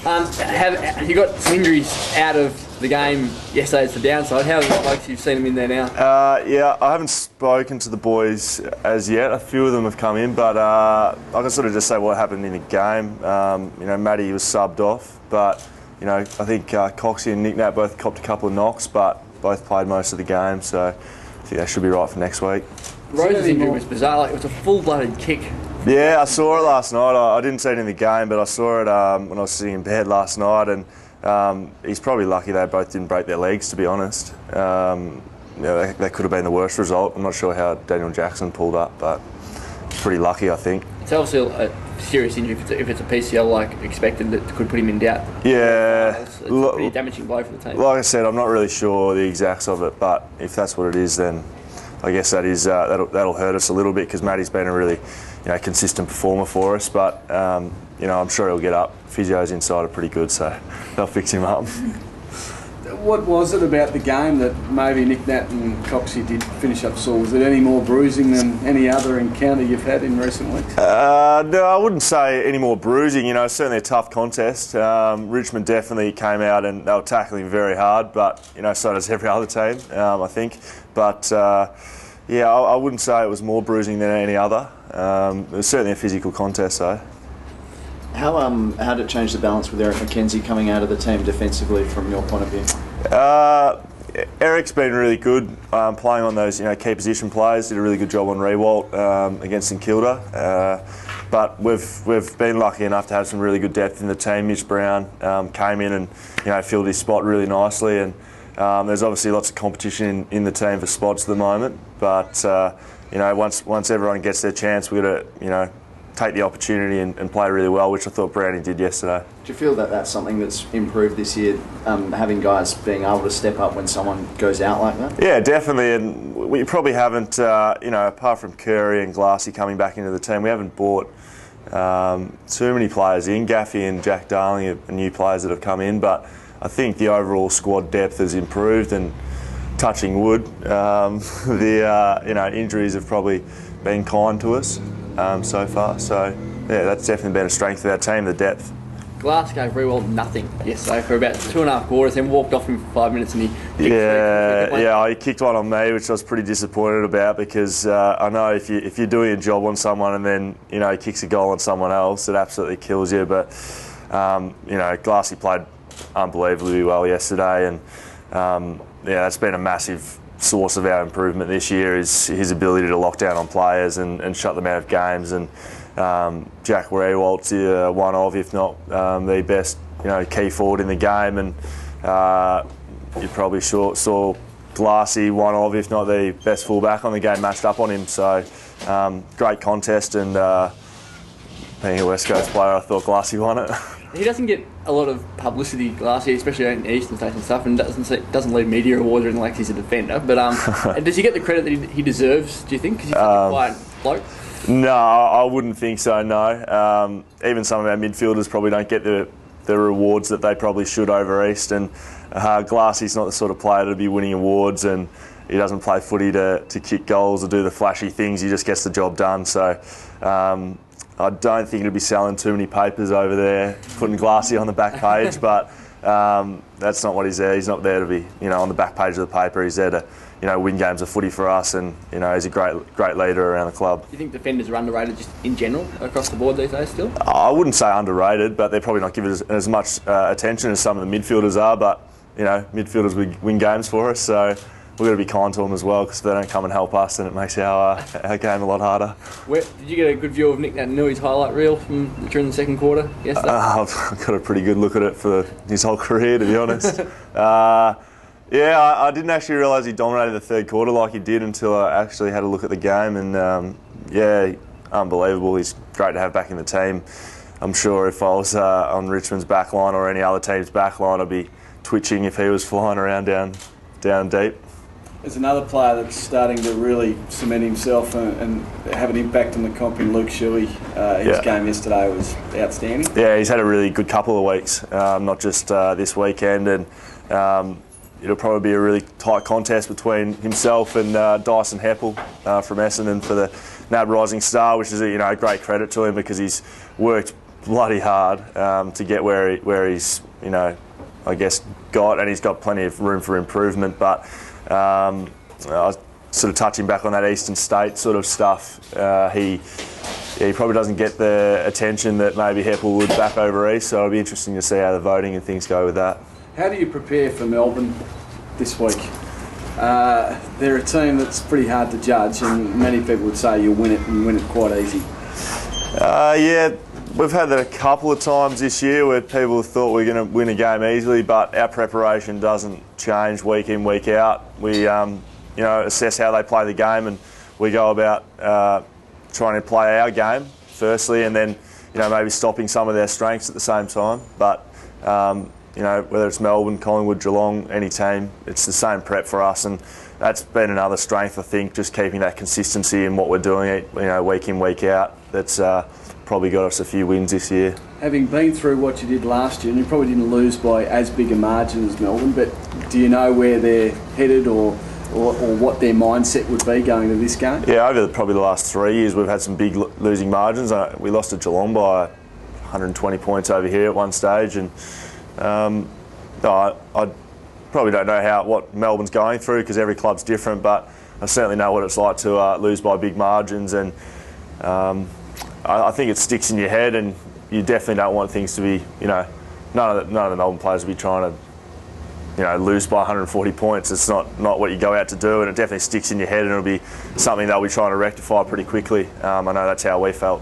Have you got some injuries out of the game yesterday? It's the downside. How are the folks you've seen them in there now? Yeah, I haven't spoken to the boys as yet. A few of them have come in, but I can sort of just say what happened in the game. Matty was subbed off, but I think Coxie and Nick Nat both copped a couple of knocks, but both played most of the game, so I think they should be right for next week. Rose's injury was bizarre. Like, it was a full-blooded kick. Yeah, I saw it last night. I didn't see it in the game, but I saw it when I was sitting in bed last night, and he's probably lucky they both didn't break their legs, to be honest. That could have been the worst result. I'm not sure how Daniel Jackson pulled up, but pretty lucky, I think. It's obviously a serious injury if it's a PCL like expected that could put him in doubt. Yeah. It's a pretty damaging blow for the team. Like I said, I'm not really sure the exacts of it, but if that's what it is, then I guess that is that'll hurt us a little bit, because Matty's been a really consistent performer for us. But I'm sure he'll get up. Physios inside are pretty good, so they'll fix him up. What was it about the game that maybe Nick Nat and Coxie did finish up sore? Was it any more bruising than any other encounter you've had in recent weeks? No, I wouldn't say any more bruising. It's certainly a tough contest. Richmond definitely came out and they were tackling very hard, but so does every other team, I think. But I wouldn't say it was more bruising than any other. It was certainly a physical contest, though. How did it change the balance with Eric McKenzie coming out of the team defensively from your point of view? Eric's been really good playing on those key position players. Did a really good job on Rewalt against St Kilda. But we've been lucky enough to have some really good depth in the team. Mitch Brown came in and filled his spot really nicely. And there's obviously lots of competition in the team for spots at the moment. But once everyone gets their chance, we've got to take the opportunity and play really well, which I thought Brownie did yesterday. Do you feel that that's something that's improved this year, having guys being able to step up when someone goes out like that? Yeah, definitely, and we probably haven't, apart from Curry and Glassy coming back into the team, we haven't bought too many players in. Gaffey and Jack Darling are new players that have come in, but I think the overall squad depth has improved, and touching wood, the injuries have probably been kind to us so far. So yeah, that's definitely been a strength of our team, the depth. Glass gave Rewalt nothing yesterday for about 2.5 quarters, then walked off him for 5 minutes, and he he kicked one on me, which I was pretty disappointed about, because I know if you're doing a job on someone and then he kicks a goal on someone else, it absolutely kills you. But Glassy played unbelievably well yesterday, and that's been a massive source of our improvement this year, is his ability to lock down on players and shut them out of games. And Jack Rewalt's one of, if not the best, key forward in the game. And you probably saw Glassy, one of, if not the best fullback on the game, matched up on him. So great contest, and being a West Coast player, I thought Glassy won it. He doesn't get a lot of publicity, Glassy, especially in Eastern States and stuff, and doesn't lead media awards or anything like he's a defender. But does he get the credit that he deserves, do you think? Because he's such a quiet bloke? No, I wouldn't think so, no. Even some of our midfielders probably don't get the rewards that they probably should over East. And Glassy's not the sort of player to be winning awards, and he doesn't play footy to kick goals or do the flashy things. He just gets the job done. So I don't think he'll be selling too many papers over there, putting Glassy on the back page, but that's not what he's there. He's not there to be, on the back page of the paper. He's there to, win games of footy for us, and he's a great leader around the club. Do you think defenders are underrated just in general across the board these days still? I wouldn't say underrated, but they're probably not given as much attention as some of the midfielders are. But midfielders win games for us, so we've got to be kind to them as well, because if they don't come and help us, then it makes our game a lot harder. Did you get a good view of Nick Natanui highlight reel during the second quarter yesterday? I've got a pretty good look at it for his whole career, to be honest. I didn't actually realise he dominated the third quarter like he did until I actually had a look at the game, and unbelievable. He's great to have back in the team. I'm sure if I was on Richmond's back line or any other team's back line, I'd be twitching if he was flying around down deep. There's another player that's starting to really cement himself and have an impact on the comp in Luke Shuey. His game yesterday was outstanding. Yeah, he's had a really good couple of weeks, not just this weekend, and it'll probably be a really tight contest between himself and Dyson Heppel from Essendon for the NAB Rising Star, which is a great credit to him, because he's worked bloody hard to get where he's, you know, I guess got, and he's got plenty of room for improvement. But I was sort of touching back on that Eastern State sort of stuff. He probably doesn't get the attention that maybe Heppel would back over East, so it'll be interesting to see how the voting and things go with that. How do you prepare for Melbourne this week? They're a team that's pretty hard to judge, and many people would say you'll win it and win it quite easy. Yeah, we've had that a couple of times this year where people have thought we're going to win a game easily, but our preparation doesn't change week in, week out. We you know, assess how they play the game, and we go about trying to play our game firstly, and then, you know, maybe stopping some of their strengths at the same time. But you know, whether it's Melbourne, Collingwood, Geelong, any team, it's the same prep for us, and that's been another strength, I think, just keeping that consistency in what we're doing, you know, week in, week out. That's probably got us a few wins this year. Having been through what you did last year, and you probably didn't lose by as big a margin as Melbourne, but do you know where they're headed or what their mindset would be going to this game? Yeah, over probably the last 3 years, we've had some big losing margins. We lost to Geelong by 120 points over here at one stage, and I probably don't know what Melbourne's going through, because every club's different, but I certainly know what it's like to lose by big margins, and I think it sticks in your head, and you definitely don't want things to be, you know, none of the Melbourne players will be trying to, you know, lose by 140 points. It's not what you go out to do, and it definitely sticks in your head, and it'll be something they'll be trying to rectify pretty quickly. I know that's how we felt.